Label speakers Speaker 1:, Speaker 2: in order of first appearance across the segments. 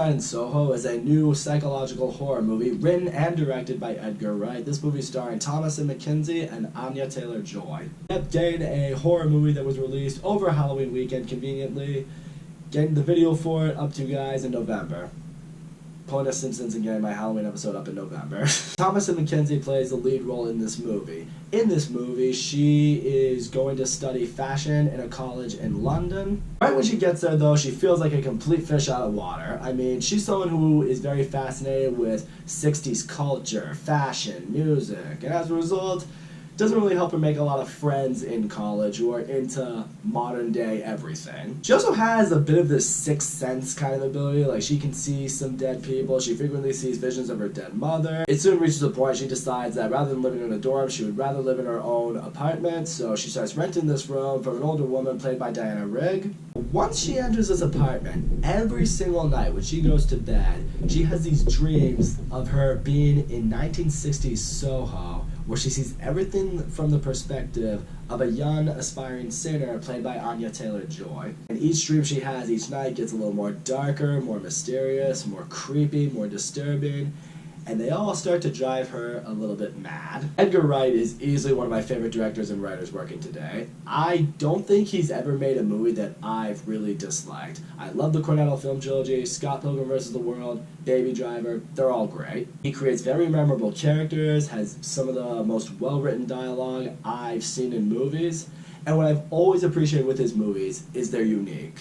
Speaker 1: Night in Soho is a new psychological horror movie written and directed by Edgar Wright. This movie starring Thomasin McKenzie and Anya Taylor-Joy. Yep, getting a horror movie that was released over Halloween weekend conveniently. Getting the video for it up to you guys in November. Pulling a Simpsons and getting my Halloween episode up in November. Thomasin McKenzie plays the lead role in this movie. In this movie, she is going to study fashion in a college in London. Right when she gets there, though, she feels like a complete fish out of water. I mean, she's someone who is very fascinated with 60s culture, fashion, music, and as a result, doesn't really help her make a lot of friends in college who are into modern day everything. She also has a bit of this sixth sense kind of ability, like she can see some dead people, she frequently sees visions of her dead mother. It soon reaches a point she decides that rather than living in a dorm, she would rather live in her own apartment, so she starts renting this room from an older woman played by Diana Rigg. Once she enters this apartment, every single night when she goes to bed, she has these dreams of her being in 1960s Soho, where she sees everything from the perspective of a young, aspiring singer played by Anya Taylor-Joy. And each dream she has each night gets a little more darker, more mysterious, more creepy, more disturbing, and they all start to drive her a little bit mad. Edgar Wright is easily one of my favorite directors and writers working today. I don't think he's ever made a movie that I've really disliked. I love the Cornetto film trilogy, Scott Pilgrim vs. the World, Baby Driver, they're all great. He creates very memorable characters, has some of the most well-written dialogue I've seen in movies, and what I've always appreciated with his movies is they're unique.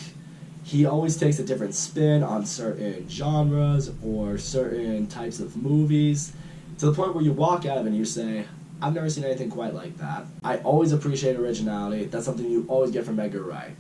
Speaker 1: He always takes a different spin on certain genres or certain types of movies to the point where you walk out of it and you say, I've never seen anything quite like that. I always appreciate originality. That's something you always get from Edgar Wright.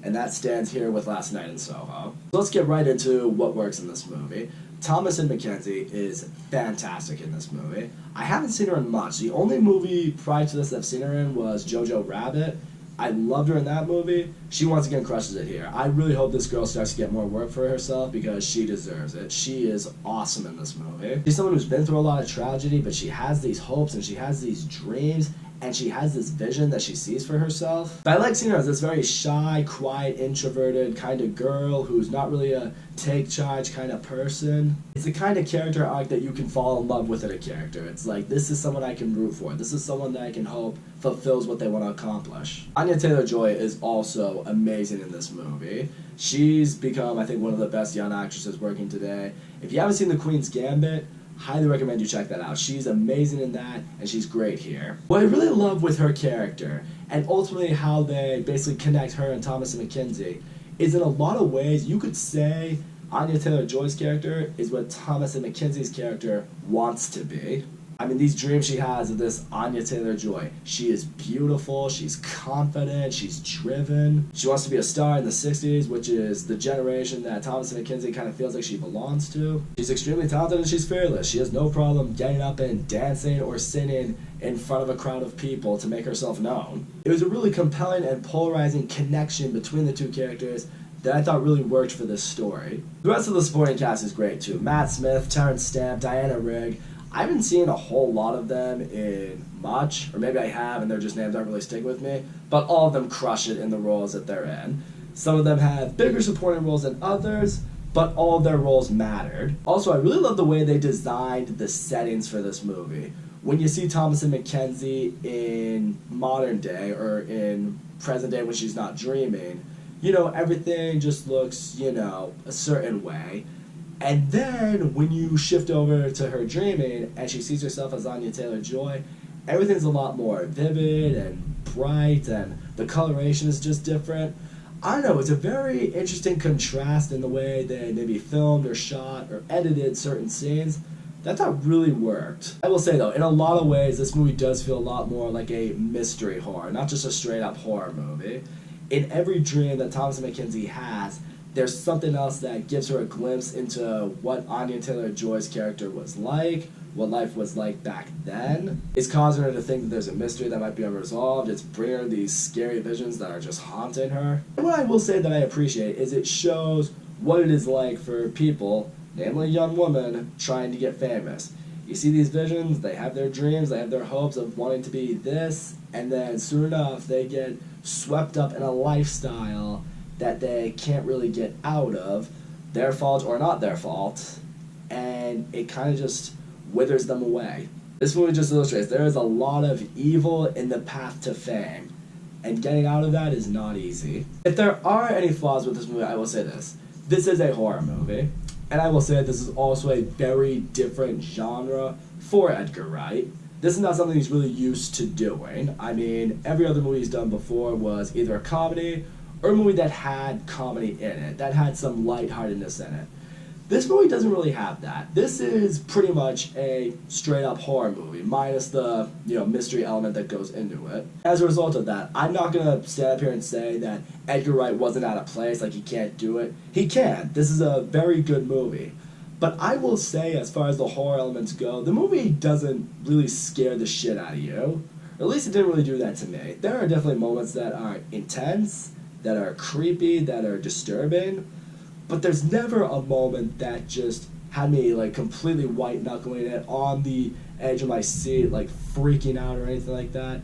Speaker 1: And that stands here with Last Night in Soho. So let's get right into what works in this movie. Thomasin McKenzie is fantastic in this movie. I haven't seen her in much. The only movie prior to this I've seen her in was Jojo Rabbit. I loved her in that movie. She once again crushes it here. I really hope this girl starts to get more work for herself because she deserves it. She is awesome in this movie. She's someone who's been through a lot of tragedy, but she has these hopes and she has these dreams and she has this vision that she sees for herself. But I like seeing her as this very shy, quiet, introverted kind of girl who's not really a take charge kind of person. It's the kind of character arc that you can fall in love with in a character. It's like, this is someone I can root for. This is someone that I can hope fulfills what they want to accomplish. Anya Taylor-Joy is also amazing in this movie. She's become, I think, one of the best young actresses working today. If you haven't seen The Queen's Gambit, highly recommend you check that out. She's amazing in that, and she's great here. What I really love with her character, and ultimately how they basically connect her and Thomasin McKenzie, is in a lot of ways you could say Anya Taylor-Joy's character is what Thomasin McKenzie's character wants to be. I mean, these dreams she has of this Anya Taylor-Joy. She is beautiful, she's confident, she's driven. She wants to be a star in the 60s, which is the generation that Thomasin McKenzie kind of feels like she belongs to. She's extremely talented and she's fearless. She has no problem getting up and dancing or singing in front of a crowd of people to make herself known. It was a really compelling and polarizing connection between the two characters that I thought really worked for this story. The rest of the supporting cast is great too. Matt Smith, Terrence Stamp, Diana Rigg. I haven't seen a whole lot of them in much, or maybe I have and their just names aren't really sticking with me, but all of them crush it in the roles that they're in. Some of them have bigger supporting roles than others, but all of their roles mattered. Also, I really love the way they designed the settings for this movie. When you see Thomasin McKenzie in modern day, or in present day when she's not dreaming, you know, everything just looks, you know, a certain way. And then when you shift over to her dreaming and she sees herself as Anya Taylor-Joy, everything's a lot more vivid and bright and the coloration is just different. I don't know, it's a very interesting contrast in the way they maybe filmed or shot or edited certain scenes. That I thought really worked. I will say though, in a lot of ways, this movie does feel a lot more like a mystery horror, not just a straight up horror movie. In every dream that Thomasin McKenzie has, there's something else that gives her a glimpse into what Anya Taylor-Joy's character was like, what life was like back then. It's causing her to think that there's a mystery that might be unresolved. It's bringing her these scary visions that are just haunting her. And what I will say that I appreciate is it shows what it is like for people, namely young women, trying to get famous. You see these visions, they have their dreams, they have their hopes of wanting to be this, and then soon enough they get swept up in a lifestyle that they can't really get out of, their fault or not their fault, and it kind of just withers them away. This movie just illustrates there is a lot of evil in the path to fame, and getting out of that is not easy. If there are any flaws with this movie, I will say this. This is a horror movie, and I will say this is also a very different genre for Edgar Wright. This is not something he's really used to doing. I mean, every other movie he's done before was either a comedy or a movie that had comedy in it, that had some lightheartedness in it. This movie doesn't really have that. This is pretty much a straight-up horror movie, minus the, mystery element that goes into it. As a result of that, I'm not going to stand up here and say that Edgar Wright wasn't out of place, like he can't do it. He can. This is a very good movie. But I will say, as far as the horror elements go, the movie doesn't really scare the shit out of you. Or at least it didn't really do that to me. There are definitely moments that are intense, that are creepy, that are disturbing, but there's never a moment that just had me completely white-knuckling it, on the edge of my seat, freaking out or anything like that.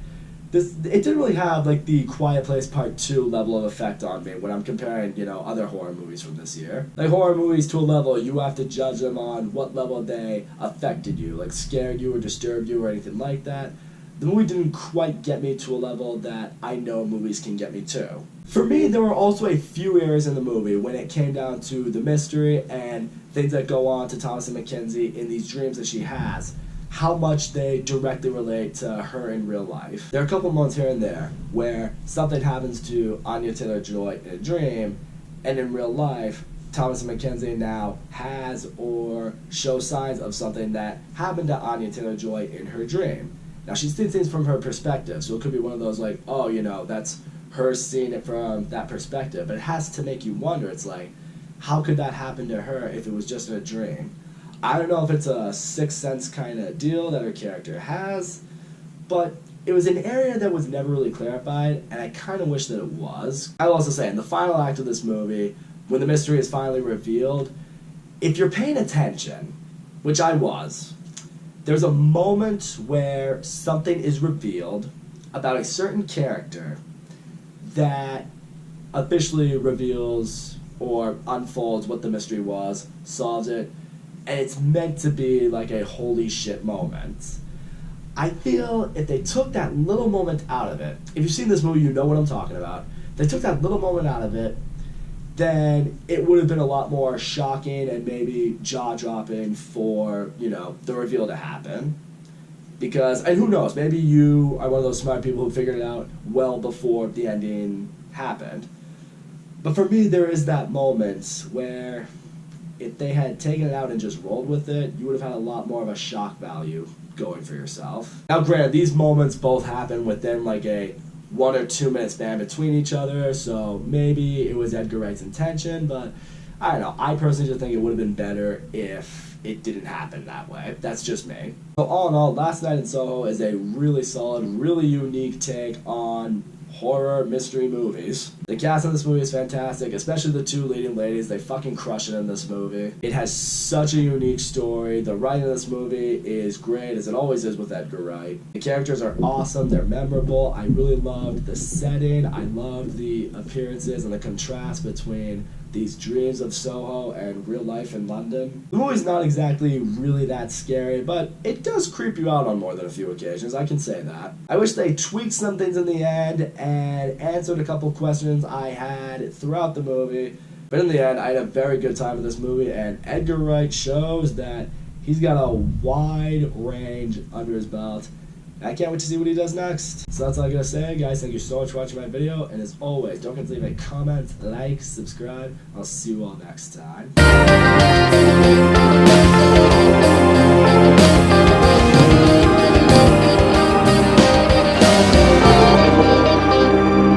Speaker 1: It didn't really have the Quiet Place Part 2 level of effect on me when I'm comparing, other horror movies from this year. Horror movies to a level, you have to judge them on what level they affected you, scared you or disturbed you or anything like that. The movie didn't quite get me to a level that I know movies can get me to. For me, there were also a few areas in the movie when it came down to the mystery and things that go on to Thomasin McKenzie in these dreams that she has, how much they directly relate to her in real life. There are a couple moments here and there where something happens to Anya Taylor-Joy in a dream, and in real life, Thomasin McKenzie now has or shows signs of something that happened to Anya Taylor-Joy in her dream. Now, she's seen things from her perspective, so it could be one of those that's her seeing it from that perspective. But it has to make you wonder, it's how could that happen to her if it was just in a dream? I don't know if it's a Sixth Sense kind of deal that her character has, but it was an area that was never really clarified, and I kind of wish that it was. I will also say, in the final act of this movie, when the mystery is finally revealed, if you're paying attention, which I was, there's a moment where something is revealed about a certain character that officially reveals or unfolds what the mystery was, solves it, and it's meant to be a holy shit moment. I feel if they took that little moment out of it, if you've seen this movie, you know what I'm talking about. If they took that little moment out of it, then it would have been a lot more shocking and maybe jaw-dropping for, the reveal to happen. Because, and who knows, maybe you are one of those smart people who figured it out well before the ending happened. But for me, there is that moment where if they had taken it out and just rolled with it, you would have had a lot more of a shock value going for yourself. Now, granted, these moments both happen within a 1 or 2 minute span between each other, so maybe it was Edgar Wright's intention, but I don't know. I personally just think it would have been better if it didn't happen that way. That's just me. So all in all, Last Night in Soho is a really solid, really unique take on horror mystery movies. The cast in this movie is fantastic, especially the two leading ladies. They fucking crush it in this movie. It has such a unique story. The writing in this movie is great, as it always is with Edgar Wright. The characters are awesome. They're memorable. I really loved the setting. I loved the appearances and the contrast between these dreams of Soho and real life in London. The movie's not exactly really that scary, but it does creep you out on more than a few occasions, I can say that. I wish they tweaked some things in the end and answered a couple questions I had throughout the movie, but in the end, I had a very good time with this movie, and Edgar Wright shows that he's got a wide range under his belt. I can't wait to see what he does next. So that's all I gotta say, guys. Thank you so much for watching my video, and as always, don't forget to leave a comment, like, subscribe. I'll see you all next time.